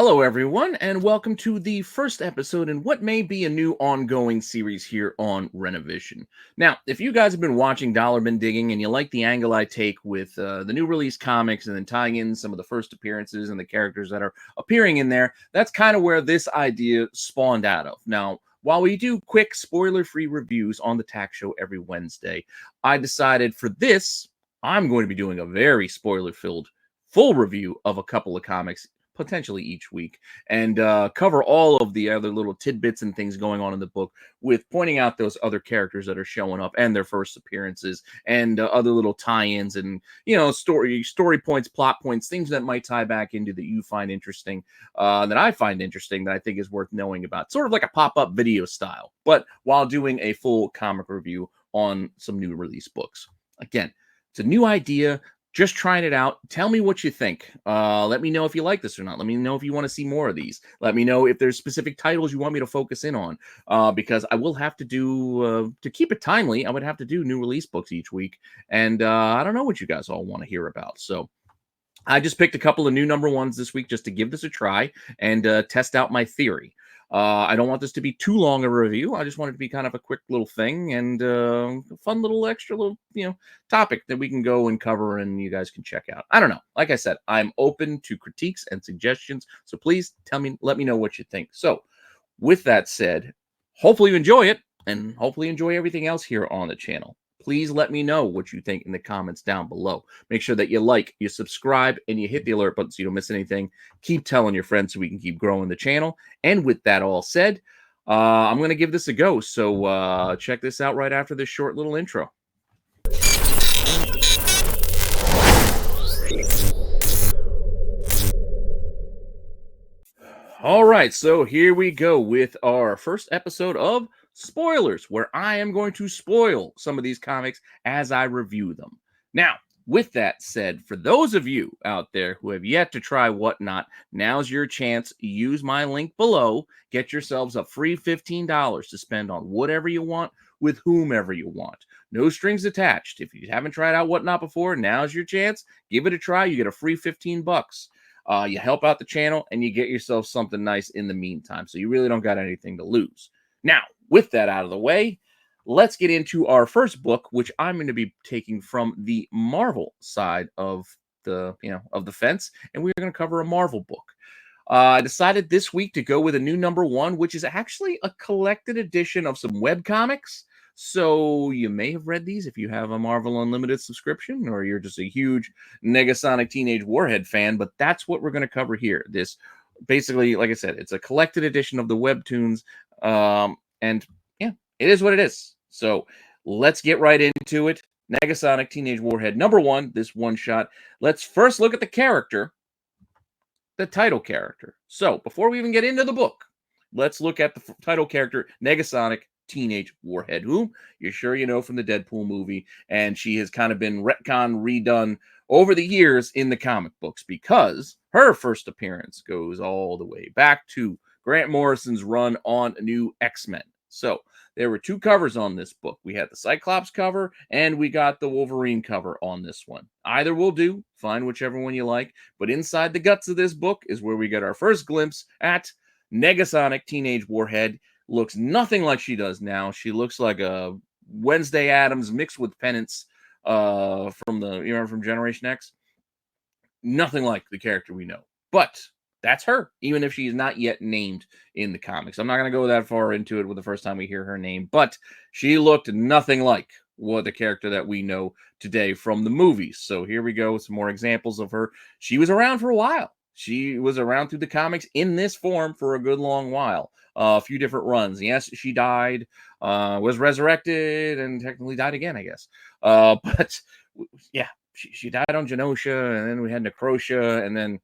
Hello, everyone, and welcome to the first episode in what may be a new ongoing series here on Rennavision. Now, if you guys have been watching Dollar Bin Digging and you like the angle I take with the new release comics and then tying in some of the first appearances and the characters that are appearing in there, that's kind of where this idea spawned out of. Now, while we do quick spoiler-free reviews on the Tack Show every Wednesday, I decided for this, I'm going to be doing a very spoiler-filled full review of a couple of comics potentially each week, and cover all of the other little tidbits and things going on in the book, with pointing out those other characters that are showing up and their first appearances, and other little tie-ins and story points, plot points, things that might tie back into that you find interesting, that I find interesting, that I think is worth knowing about, sort of like a pop-up video style, but while doing a full comic review on some new release books. Again, it's a new idea. Just trying it out. Tell me what you think. Let me know if you like this or not. Let me know if you want to see more of these. Let me know if there's specific titles you want me to focus in on. Because I will have to do, to keep it timely, I would have to do new release books each week. And I don't know what you guys all want to hear about. So I just picked a couple of new number ones this week just to give this a try and test out my theory. I don't want this to be too long a review. I just want it to be kind of a quick little thing and a fun little extra little, topic that we can go and cover and you guys can check out. I don't know. Like I said, I'm open to critiques and suggestions. So please let me know what you think. So with that said, hopefully you enjoy it and hopefully enjoy everything else here on the channel. Please let me know what you think in the comments down below. Make sure that you like, you subscribe, and you hit the alert button so you don't miss anything. Keep telling your friends so we can keep growing the channel. And with that all said, I'm going to give this a go. So check this out right after this short little intro. All right, so here we go with our first episode of Spoilers, where I am going to spoil some of these comics as I review them. Now, with that said, for those of you out there who have yet to try Whatnot, now's your chance. Use my link below. Get yourselves a free $15 to spend on whatever you want with whomever you want. No strings attached. If you haven't tried out Whatnot before, now's your chance. Give it a try. You get a free 15 bucks. You help out the channel and you get yourself something nice in the meantime. So you really don't got anything to lose. Now, with that out of the way, let's get into our first book, which I'm going to be taking from the Marvel side of the, of the fence. And we're going to cover a Marvel book. I decided this week to go with a new number one, which is actually a collected edition of some web comics. So you may have read these if you have a Marvel Unlimited subscription or you're just a huge Negasonic Teenage Warhead fan, but that's what we're going to cover here. This basically, like I said, it's a collected edition of the webtoons, and yeah, it is what it is. So let's get right into it. Negasonic Teenage Warhead number one, this one shot. Let's first look at the character, the title character. So before we even get into the book, let's look at the title character, Negasonic Teenage Warhead, who you're sure you know from the Deadpool movie, and she has kind of been retcon redone over the years in the comic books because her first appearance goes all the way back to Grant Morrison's run on New X-Men. So there were two covers on this book. We had the Cyclops cover and we got the Wolverine cover on this one. Either will do. Find whichever one you like. But inside the guts of this book is where we get our first glimpse at Negasonic Teenage Warhead. Looks nothing like she does now. She looks like a Wednesday Addams mixed with Penance from from Generation X. Nothing like the character we know. But that's her, even if she's not yet named in the comics. I'm not going to go that far into it with the first time we hear her name, but she looked nothing like the character that we know today from the movies. So here we go with some more examples of her. She was around for a while. She was around through the comics in this form for a good long while. A few different runs. Yes, she died, was resurrected, and technically died again, I guess. But yeah, she died on Genosha, and then we had Necrotia, and then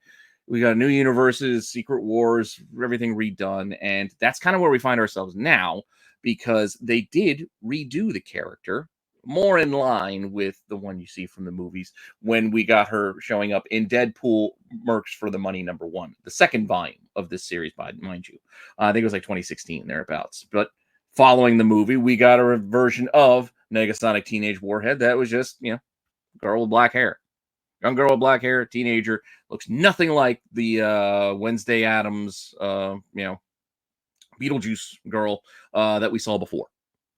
we got New Universes, Secret Wars, everything redone. And that's kind of where we find ourselves now because they did redo the character more in line with the one you see from the movies when we got her showing up in Deadpool Mercs for the Money number one, the second volume of this series, mind you. I think it was like 2016 thereabouts. But following the movie, we got a version of Negasonic Teenage Warhead that was just, girl with black hair. Young girl with black hair, teenager, looks nothing like the Wednesday Addams, Beetlejuice girl that we saw before.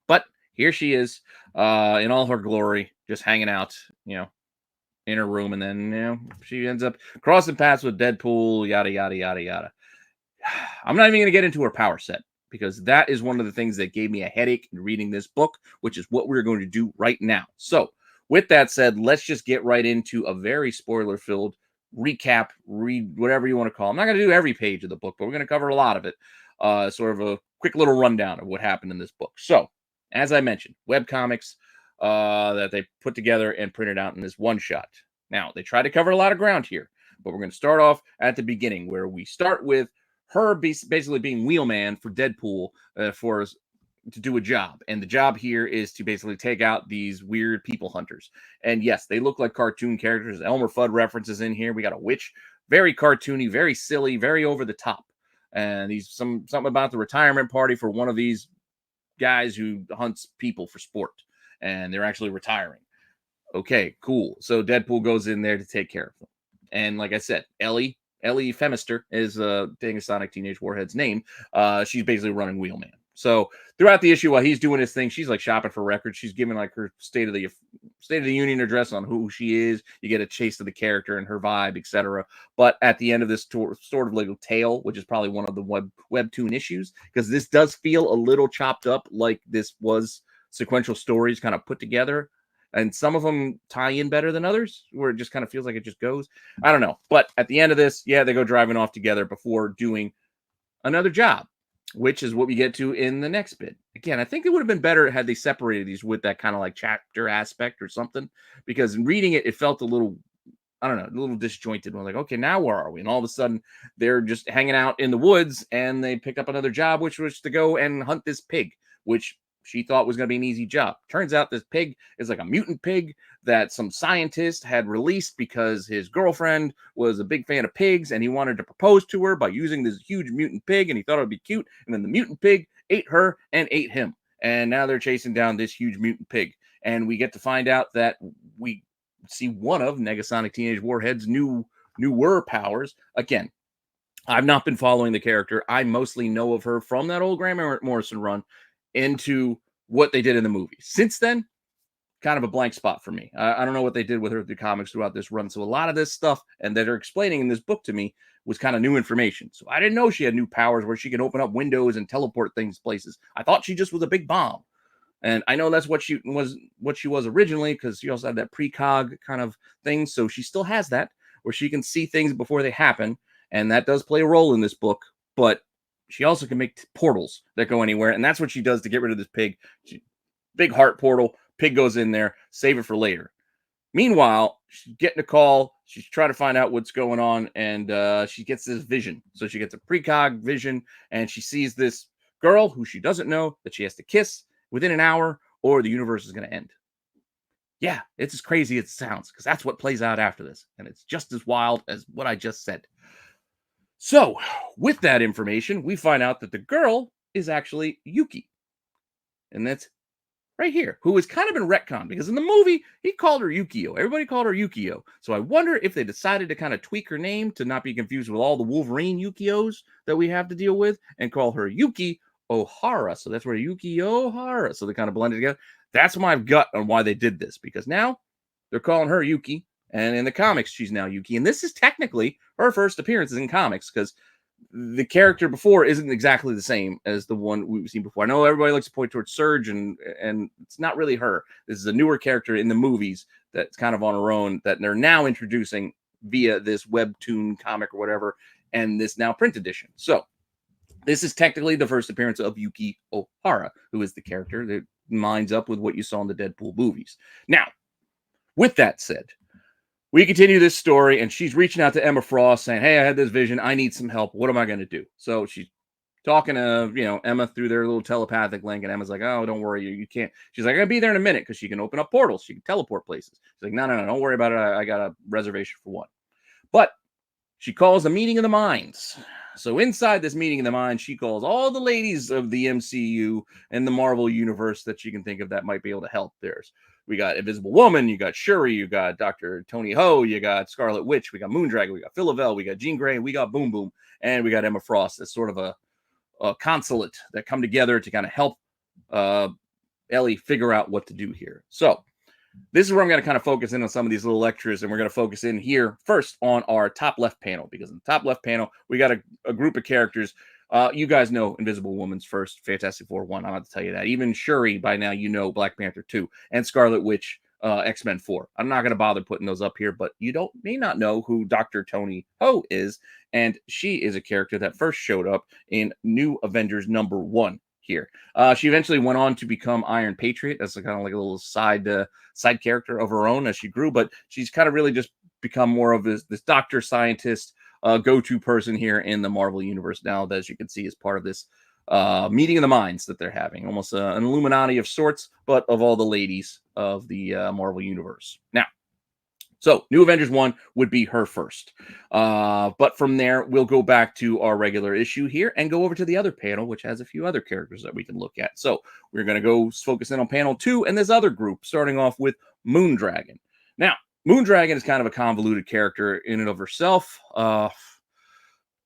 But here she is in all her glory, just hanging out, in her room. And then, she ends up crossing paths with Deadpool, yada, yada, yada, yada. I'm not even going to get into her power set because that is one of the things that gave me a headache in reading this book, which is what we're going to do right now. So, with that said, let's just get right into a very spoiler-filled recap, read whatever you want to call it. I'm not going to do every page of the book, but we're going to cover a lot of it. Sort of a quick little rundown of what happened in this book. So, as I mentioned, webcomics that they put together and printed out in this one-shot. Now, they try to cover a lot of ground here, but we're going to start off at the beginning, where we start with her basically being wheelman for Deadpool to do a job. And the job here is to basically take out these weird people hunters. And yes, they look like cartoon characters. Elmer Fudd references in here. We got a witch, very cartoony, very silly, very over the top. And he's something about the retirement party for one of these guys who hunts people for sport. And they're actually retiring. Okay, cool. So Deadpool goes in there to take care of them. And like I said, Ellie Femister is Negasonic Teenage Warhead's name. She's basically running wheelman. So throughout the issue, while he's doing his thing, she's like shopping for records. She's giving like her State of the Union address on who she is. You get a taste of the character and her vibe, etc. But at the end of this sort of little tale, which is probably one of the webtoon issues, because this does feel a little chopped up, like this was sequential stories kind of put together. And some of them tie in better than others, where it just kind of feels like it just goes. I don't know. But at the end of this, yeah, they go driving off together before doing another job, which is what we get to in the next bit. Again, I think it would have been better had they separated these with that kind of like chapter aspect or something, because in reading it, it felt a little, I don't know, a little disjointed. We're like, okay, now where are we? And all of a sudden, they're just hanging out in the woods, and they pick up another job, which was to go and hunt this pig, which she thought was going to be an easy job. Turns out this pig is like a mutant pig that some scientist had released because his girlfriend was a big fan of pigs and he wanted to propose to her by using this huge mutant pig, and he thought it would be cute. And then the mutant pig ate her and ate him. And now they're chasing down this huge mutant pig. And we get to find out that we see one of Negasonic Teenage Warhead's newer powers. Again, I've not been following the character. I mostly know of her from that old Grant Morrison run into what they did in the movie. Since then, kind of a blank spot for me. I don't know what they did with her the comics throughout this run. So a lot of this stuff and that they're explaining in this book to me was kind of new information. So I didn't know she had new powers where she can open up windows and teleport things places. I thought she just was a big bomb. And I know that's what she was originally, because she also had that precog kind of thing. So she still has that where she can see things before they happen. And that does play a role in this book. But she also can make portals that go anywhere. And that's what she does to get rid of this pig. Big heart portal. Pig goes in there. Save it for later. Meanwhile, she's getting a call. She's trying to find out what's going on. And she gets this vision. So she gets a precog vision. And she sees this girl who she doesn't know that she has to kiss within an hour, or the universe is going to end. Yeah, it's as crazy as it sounds, because that's what plays out after this. And it's just as wild as what I just said. So, with that information, we find out that the girl is actually Yuki. And that's right here, who has kind of been retconned, because in the movie, he called her Yukio. Everybody called her Yukio. So I wonder if they decided to kind of tweak her name to not be confused with all the Wolverine Yukios that we have to deal with, and call her Yuki Ohara. So that's where Yuki Ohara. So they kind of blended together. That's my gut on why they did this, because now they're calling her Yuki. And in the comics, she's now Yuki. And this is technically her first appearance in comics, because the character before isn't exactly the same as the one we've seen before. I know everybody likes to point towards Surge, and it's not really her. This is a newer character in the movies that's kind of on her own that they're now introducing via this webtoon comic or whatever, and this now print edition. So this is technically the first appearance of Yuki Ohara, who is the character that lines up with what you saw in the Deadpool movies. Now, with that said, we continue this story, and she's reaching out to Emma Frost saying, hey, I had this vision. I need some help. What am I going to do? So she's talking to, Emma through their little telepathic link, and Emma's like, oh, don't worry. You can't. She's like, I'm going to be there in a minute, because she can open up portals. She can teleport places. She's like, no, don't worry about it. I got a reservation for one. But she calls a meeting of the minds. So inside this meeting of the minds, she calls all the ladies of the MCU and the Marvel universe that she can think of that might be able to help. There's we got Invisible Woman, you got Shuri, you got Dr. Tony Ho, you got Scarlet Witch, we got Moondragon, we got Philavel, we got Jean Grey, we got Boom Boom, and we got Emma Frost as sort of a consulate that come together to kind of help Ellie figure out what to do here. So this is where I'm going to kind of focus in on some of these little lectures, and we're going to focus in here first on our top left panel, because in the top left panel, we got a group of characters. You guys know Invisible Woman's first, Fantastic Four 1. I'm not to tell you that. Even Shuri, by now, you know Black Panther 2, and Scarlet Witch, X-Men 4. I'm not going to bother putting those up here, but you may not know who Dr. Tony Ho is, and she is a character that first showed up in New Avengers #1 here. She eventually went on to become Iron Patriot. That's kind of like a little side character of her own as she grew, but she's kind of really just become more of this doctor scientist go-to person here in the Marvel universe now, that, as you can see, is part of this meeting of the minds that they're having, almost an Illuminati of sorts, but of all the ladies of the Marvel universe. Now, so New Avengers 1 would be her first. But from there, we'll go back to our regular issue here and go over to the other panel, which has a few other characters that we can look at. So we're going to go focus in on panel 2 and this other group, starting off with Moondragon. Now, Moondragon is kind of a convoluted character in and of herself.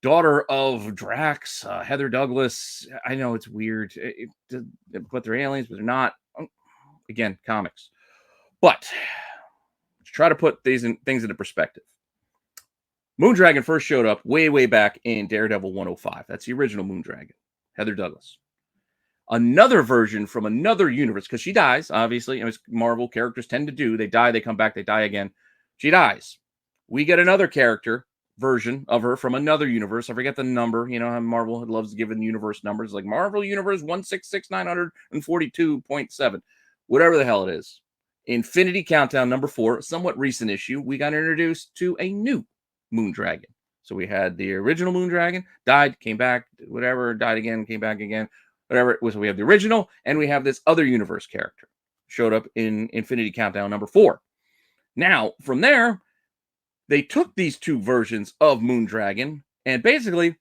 Daughter of Drax, Heather Douglas. I know it's weird, but they're aliens, but they're not. Again, comics. But try to put things into perspective. Moondragon first showed up way back in Daredevil 105. That's the original Moondragon, Heather Douglas. Another version from another universe, because she dies, obviously, as Marvel characters tend to do. They die, they come back, they die again. She dies. We get another character version of her from another universe. I forget the number. You know how Marvel loves giving universe numbers, like Marvel Universe 166,942.7, whatever the hell it is. Infinity Countdown #4, somewhat recent issue, we got introduced to a new Moondragon. So we had the original Moondragon, died, came back, whatever, died again, came back again, whatever it was. We have the original, and we have this other universe character. Showed up in Infinity Countdown #4. Now, from there, they took these two versions of Moondragon and basically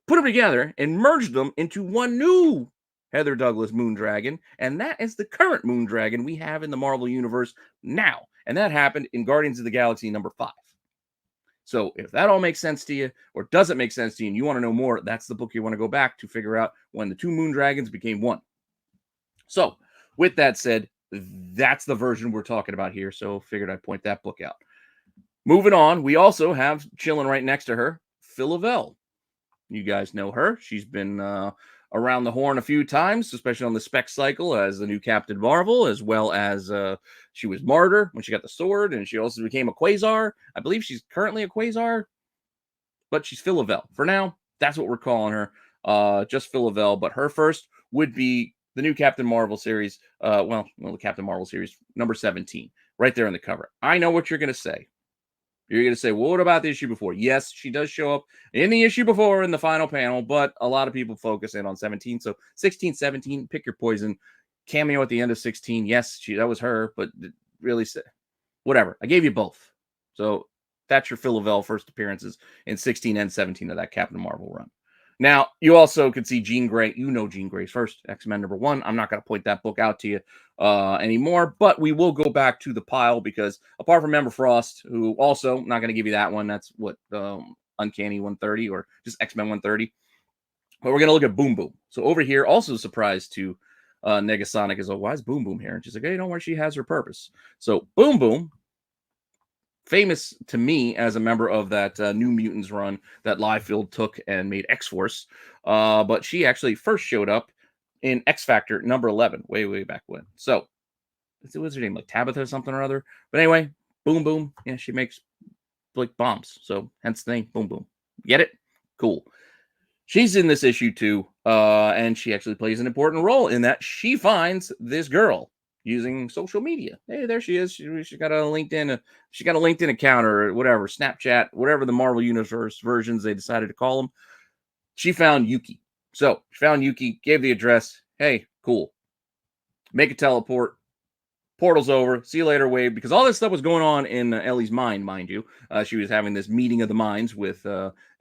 put them together and merged them into one new Heather Douglas Moondragon, and that is the current Moondragon we have in the Marvel Universe now. And that happened in Guardians of the Galaxy #5. So if that all makes sense to you, or doesn't make sense to you, and you want to know more, that's the book you want to go back to figure out when the two Moondragons became one. So with that said, that's the version we're talking about here. So figured I'd point that book out. Moving on, we also have, chilling right next to her, Philavel. You guys know her. She's been around the horn a few times, especially on the Spec cycle as the new Captain Marvel, as well as she was Martyr when she got the sword, and she also became a Quasar. I believe she's currently a Quasar, but she's Philavel. For now, that's what we're calling her, just Philavel. But her first would be the new Captain Marvel series, the Captain Marvel series, #17, right there on the cover. I know what you're going to say. You're going to say, well, what about the issue before? Yes, she does show up in the issue before in the final panel, but a lot of people focus in on 17. So 16, 17, pick your poison. Cameo at the end of 16. Yes, that was her, but really, whatever. I gave you both. So that's your Philavel first appearances in 16 and 17 of that Captain Marvel run. Now, you also could see Jean Grey. You know Jean Grey's first, X-Men #1. I'm not going to point that book out to you anymore, but we will go back to the pile because apart from Emma Frost, who also, not going to give you that one, that's what, Uncanny 130 or just X-Men 130. But we're going to look at Boom Boom. So over here, also surprise to Negasonic is, why is Boom Boom here? And she's like, hey, don't worry, she has her purpose. So Boom Boom, famous to me as a member of that New Mutants run that Liefeld took and made X-Force. But she actually first showed up in X Factor #11, way back when. So, what's her name? Like Tabitha or something or other. But anyway, Boom Boom. Yeah, she makes like bombs. So, hence the name Boom Boom. Get it? Cool. She's in this issue too. And she actually plays an important role in that she finds this girl using social media. Hey, there she is. She got a LinkedIn account or whatever, Snapchat, whatever the Marvel Universe versions they decided to call them. She found Yuki. So she found Yuki, gave the address. Hey, cool. Make a teleport. Portal's over. See you later, Wade. Because all this stuff was going on in Ellie's mind, mind you. She was having this meeting of the minds with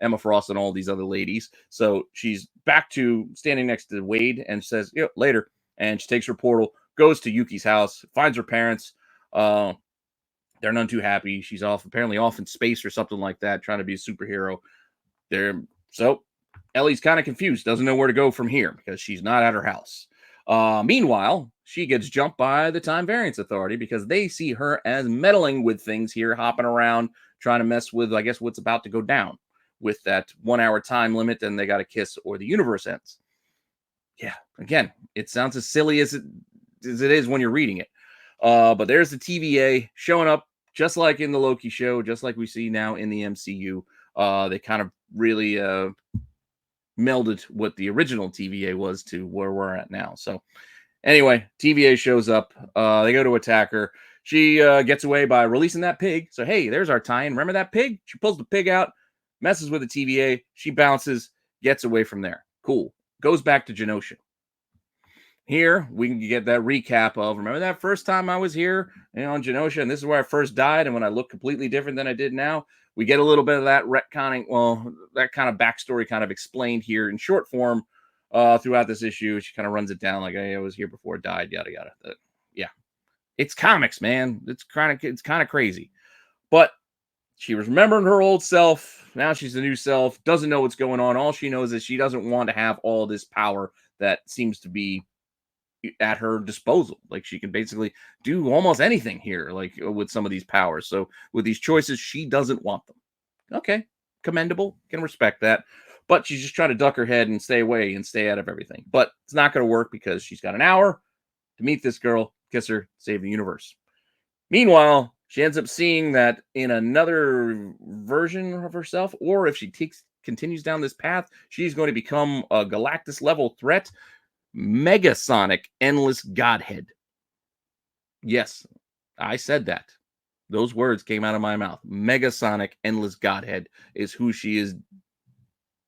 Emma Frost and all these other ladies. So she's back to standing next to Wade and says, later. And she takes her portal, goes to Yuki's house, finds her parents. They're none too happy. She's apparently off in space or something like that, trying to be a superhero. So Ellie's kind of confused, doesn't know where to go from here because she's not at her house. Meanwhile, she gets jumped by the Time Variance Authority because they see her as meddling with things here, hopping around, trying to mess with, I guess, what's about to go down with that 1 hour time limit, and they got to kiss or the universe ends. Yeah, again, it sounds as silly as it is when you're reading it. But there's the TVA showing up just like in the Loki show, just like we see now in the MCU. They kind of really melded what the original TVA was to where we're at now. So anyway, TVA shows up. They go to attack her. She gets away by releasing that pig. So, hey, there's our tie-in. Remember that pig? She pulls the pig out, messes with the TVA. She bounces, gets away from there. Cool. Goes back to Genosha. Here, we can get that recap of, remember that first time I was here on Genosha, and this is where I first died, and when I look completely different than I did now? We get a little bit of that retconning, well, that kind of backstory kind of explained here in short form throughout this issue. She kind of runs it down like, hey, I was here before I died, yada, yada. Yeah. It's comics, man. It's kind of crazy. But she was remembering her old self. Now she's the new self, doesn't know what's going on. All she knows is she doesn't want to have all this power that seems to be at her disposal. Like, she can basically do almost anything here, like with some of these powers. So with these choices, she doesn't want them. Okay, commendable, can respect that. But she's just trying to duck her head and stay away and stay out of everything. But it's not going to work because she's got an hour to meet this girl, kiss her, save the universe. Meanwhile, she ends up seeing that in another version of herself, or if she continues down this path, she's going to become a Galactus level threat. Negasonic Endless Godhead. Yes, I said that. Those words came out of my mouth. Negasonic Endless Godhead is who she is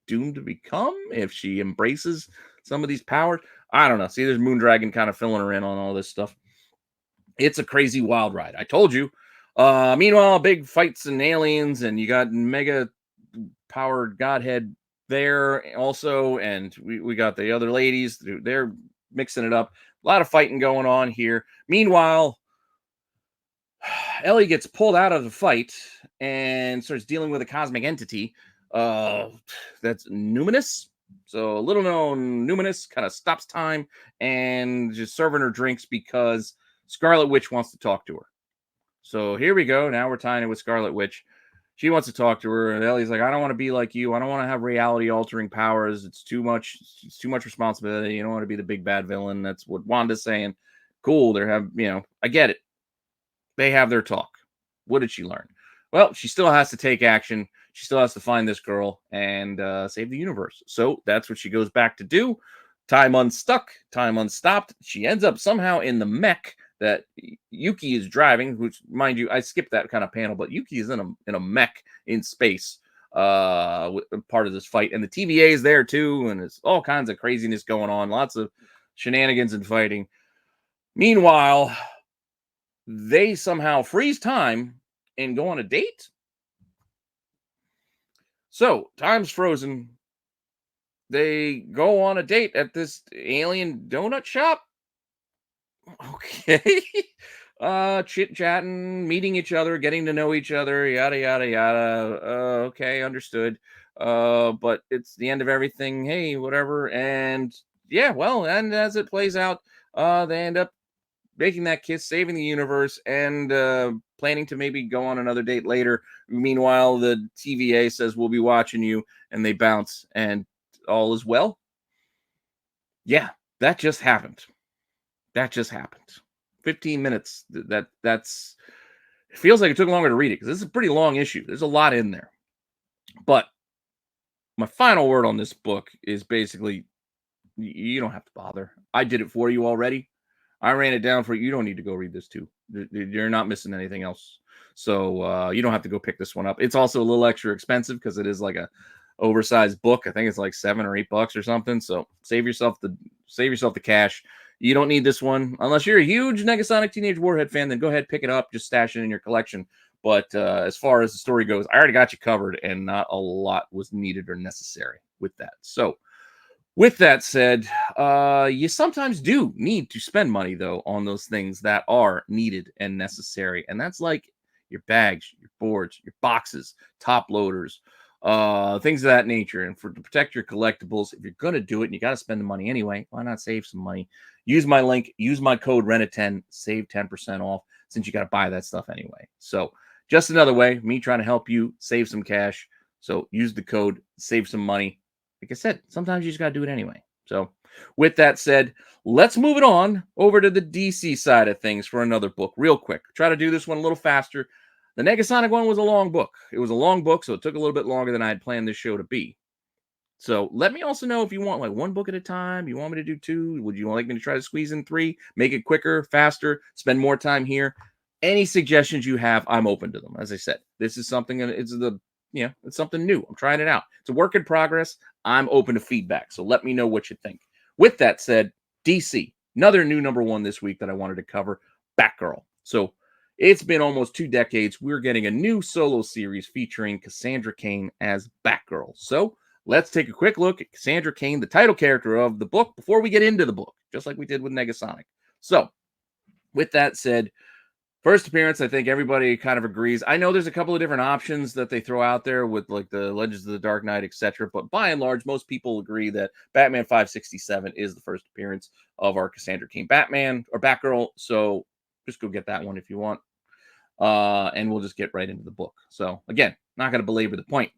doomed to become if she embraces some of these powers. I don't know. See, there's Moondragon kind of filling her in on all this stuff. It's a crazy wild ride. I told you. Meanwhile, big fights and aliens, and you got mega powered Godhead there also, and we got the other ladies. They're mixing it up. A lot of fighting going on here. Meanwhile, Ellie gets pulled out of the fight and starts dealing with a cosmic entity that's numinous. So a little known numinous kind of stops time and just serving her drinks because Scarlet Witch wants to talk to her. So here we go. Now we're tying it with Scarlet Witch. She wants to talk to her, and Ellie's like, I don't want to be like you. I don't want to have reality-altering powers. It's too much. It's too much responsibility. You don't want to be the big bad villain. That's what Wanda's saying. Cool. I get it. They have their talk. What did she learn? Well, she still has to take action. She still has to find this girl and save the universe. So that's what she goes back to do. Time unstuck. Time unstopped. She ends up somehow in the mech that Yuki is driving, which, mind you, I skipped that kind of panel, but Yuki is in a mech in space, part of this fight, and the TVA is there too, and it's all kinds of craziness going on, lots of shenanigans and fighting. Meanwhile, they somehow freeze time and go on a date. So time's frozen. They go on a date at this alien donut shop. Okay. Chit-chatting, meeting each other, getting to know each other, yada, yada, yada. Okay, understood. But it's the end of everything. Hey, whatever. And yeah, well, and as it plays out, they end up making that kiss, saving the universe, and planning to maybe go on another date later. Meanwhile, the TVA says, we'll be watching you, and they bounce, and all is well. Yeah, that just happened. 15 minutes. That's it feels like it took longer to read it because this is a pretty long issue. There's a lot in there. But my final word on this book is basically, you don't have to bother. I did it for you already. I ran it down for you. You don't need to go read this too. You're not missing anything else. So you don't have to go pick this one up. It's also a little extra expensive because it is like a oversized book. I think it's like $7 or $8 or something. So save yourself the cash. You don't need this one unless you're a huge Negasonic Teenage Warhead fan. Then go ahead, pick it up, just stash it in your collection. But as far as the story goes, I already got you covered, and not a lot was needed or necessary with that. So With that said, you sometimes do need to spend money though on those things that are needed and necessary, and that's like your bags, your boards, your boxes, top loaders, things of that nature. And to protect your collectibles, if you're gonna do it and you got to spend the money anyway, why not save some money? Use my link, use my code Renna10, save 10% off since you got to buy that stuff anyway. So just another way, me trying to help you save some cash. So use the code, save some money. Like I said, sometimes you just got to do it anyway. So, with that said, let's move it on over to the DC side of things for another book, real quick. Try to do this one a little faster. The Negasonic one was a long book. It was a long book, so it took a little bit longer than I had planned this show to be. So, let me also know if you want like one book at a time. You want me to do two? Would you like me to try to squeeze in three? Make it quicker, faster, spend more time here? Any suggestions you have, I'm open to them. As I said, this is something, it's something new. I'm trying it out. It's a work in progress. I'm open to feedback. So let me know what you think. With that said, DC, another new number one this week that I wanted to cover, Batgirl. So it's been almost 2 decades. We're getting a new solo series featuring Cassandra Cain as Batgirl. So let's take a quick look at Cassandra Cain, the title character of the book, before we get into the book, just like we did with Negasonic. So with that said, first appearance, I think everybody kind of agrees. I know there's a couple of different options that they throw out there with like the Legends of the Dark Knight, etc. But by and large, most people agree that Batman 567 is the first appearance of our Cassandra Cain Batman or Batgirl. So just go get that one if you want. And we'll just get right into the book. So again, not going to belabor the point.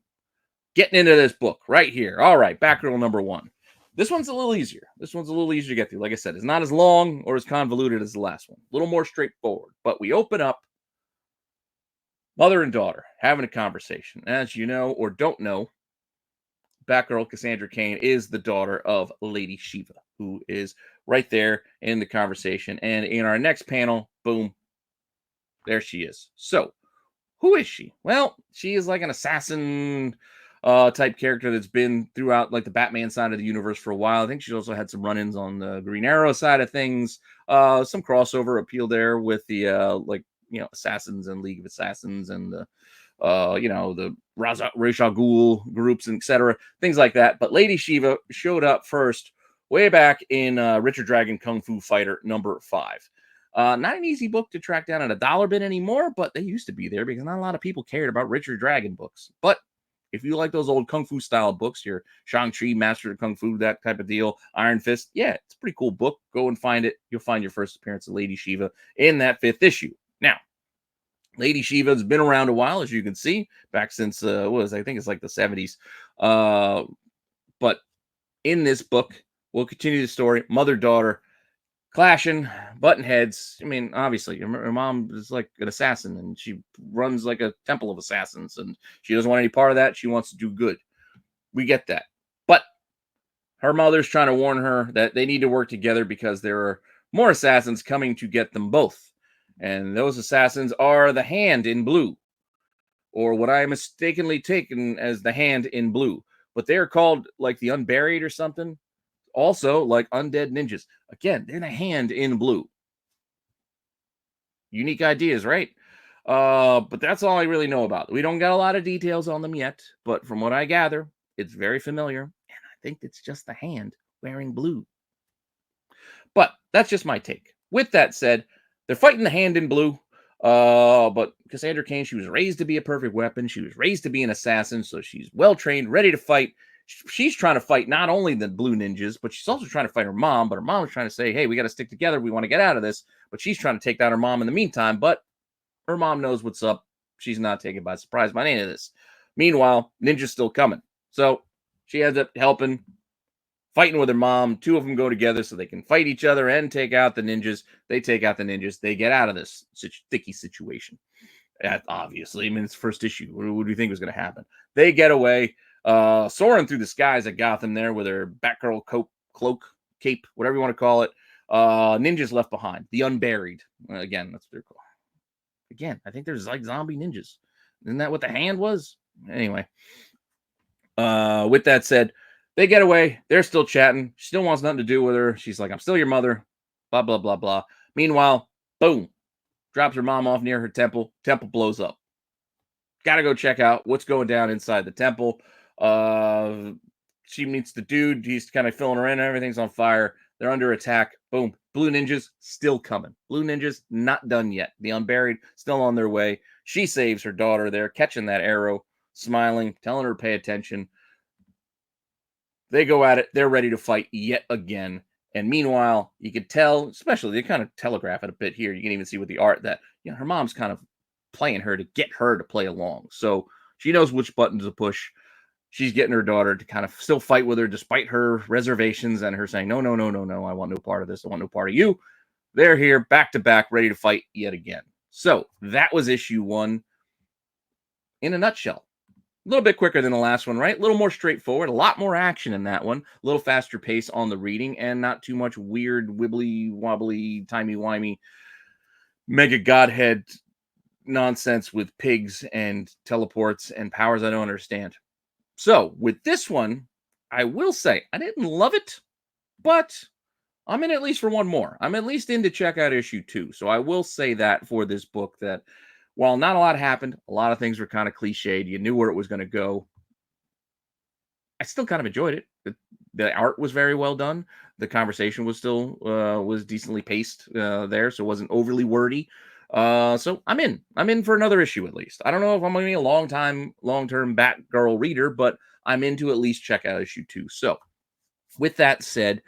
Getting into this book right here. All right, Batgirl number one. This one's a little easier. This one's a little easier to get through. Like I said, it's not as long or as convoluted as the last one. A little more straightforward. But we open up mother and daughter having a conversation. As you know or don't know, Batgirl Cassandra Cain is the daughter of Lady Shiva, who is right there in the conversation. And in our next panel, boom, there she is. So, who is she? Well, she is like an assassin type character that's been throughout like the Batman side of the universe for a while. I think she's also had some run-ins on the Green Arrow side of things. Some crossover appeal there with the Assassins and League of Assassins and the the Ra's al Ghul groups and etc. Things like that. But Lady Shiva showed up first way back in Richard Dragon Kung Fu Fighter number 5. Not an easy book to track down at a dollar bin anymore, but they used to be there because not a lot of people cared about Richard Dragon books. But if you like those old Kung Fu style books, your Shang-Chi, Master of Kung Fu, that type of deal, Iron Fist, yeah, it's a pretty cool book. Go and find it. You'll find your first appearance of Lady Shiva in that 5th issue. Now, Lady Shiva has been around a while, as you can see, back since, I think it's like the 70s. But in this book, we'll continue the story. Mother-daughter clashing, button heads. I mean, obviously, her mom is like an assassin, and she runs like a temple of assassins, and she doesn't want any part of that. She wants to do good. We get that. But her mother's trying to warn her that they need to work together because there are more assassins coming to get them both. And those assassins are the Hand in Blue, or what I mistakenly taken as the Hand in Blue. But they're called like the Unburied or something. Also, like undead ninjas. Again, they're the Hand in Blue. Unique ideas, right? But that's all I really know about it. We don't got a lot of details on them yet, but from what I gather, it's very familiar. And I think it's just the Hand wearing blue. But that's just my take. With that said, they're fighting the Hand in Blue. But Cassandra Cain, she was raised to be a perfect weapon. She was raised to be an assassin, so she's well-trained, ready to fight. She's trying to fight not only the blue ninjas, but she's also trying to fight her mom. But her mom is trying to say, hey, we got to stick together. We want to get out of this. But she's trying to take down her mom in the meantime. But her mom knows what's up. She's not taken by surprise by any of this. Meanwhile, ninja's still coming. So she ends up helping, fighting with her mom. 2 of them go together so they can fight each other and take out the ninjas. They take out the ninjas. They get out of this sticky situation. Obviously, I mean, it's the first issue. What do you think was going to happen? They get away. Soaring through the skies at Gotham there with her Batgirl cloak, cape, whatever you want to call it. Ninjas left behind. The Unburied. Again, that's what they're called. Again, I think there's like zombie ninjas. Isn't that what the Hand was? Anyway. With that said, they get away. They're still chatting. She still wants nothing to do with her. She's like, I'm still your mother. Blah, blah, blah, blah. Meanwhile, boom. Drops her mom off near her temple. Temple blows up. Got to go check out what's going down inside the temple. She meets the dude. He's kind of filling her in. Everything's on fire. They're under attack. Boom. Blue ninjas still coming. Blue ninjas not done yet. The unburied still on their way. She saves her daughter there, catching that arrow, smiling, telling her to pay attention. They go at it. They're ready to fight yet again. And meanwhile, you could tell, especially they kind of telegraph it a bit here. You can even see with the art that her mom's kind of playing her to get her to play along. So she knows which buttons to push. She's getting her daughter to kind of still fight with her despite her reservations and her saying, no, no, no, no, no, I want no part of this. I want no part of you. They're here back to back, ready to fight yet again. So that was issue 1 in a nutshell. A little bit quicker than the last one, right? A little more straightforward, a lot more action in that one, a little faster pace on the reading, and not too much weird, wibbly, wobbly, timey-wimey, mega godhead nonsense with pigs and teleports and powers I don't understand. So with this one, I will say I didn't love it, but I'm in at least for one more. I'm at least in to check out issue 2. So I will say that for this book, that while not a lot happened, a lot of things were kind of cliched. You knew where it was going to go. I still kind of enjoyed it. The art was very well done. The conversation was still was decently paced there, so it wasn't overly wordy. So I'm in. I'm in for another issue at least. I don't know if I'm going to be a long-term Batgirl reader, but I'm in to at least check out issue 2. So with that said,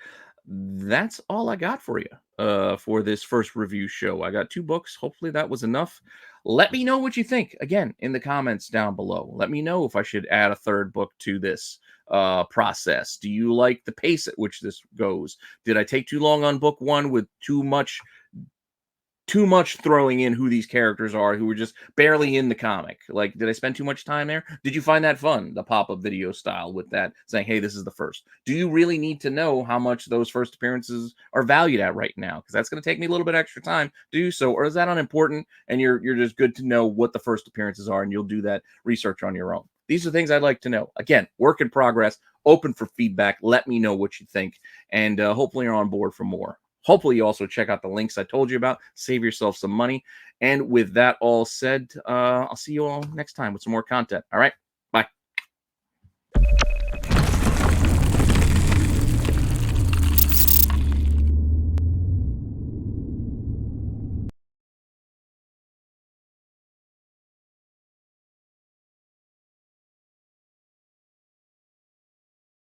that's all I got for you for this first review show. I got 2 books. Hopefully that was enough. Let me know what you think, again, in the comments down below. Let me know if I should add a 3rd book to this process. Do you like the pace at which this goes? Did I take too long on book 1 with too much throwing in who these characters are who were just barely in the comic? Like, did I spend too much time there? Did you find that fun, the pop-up video style with that, saying, hey, this is the first? Do you really need to know how much those first appearances are valued at right now? Because that's going to take me a little bit extra time to do so. Or is that unimportant and you're just good to know what the first appearances are and you'll do that research on your own? These are things I'd like to know. Again, work in progress, open for feedback. Let me know what you think, and hopefully you're on board for more. Hopefully you also check out the links I told you about. Save yourself some money. And with that all said, I'll see you all next time with some more content. All right.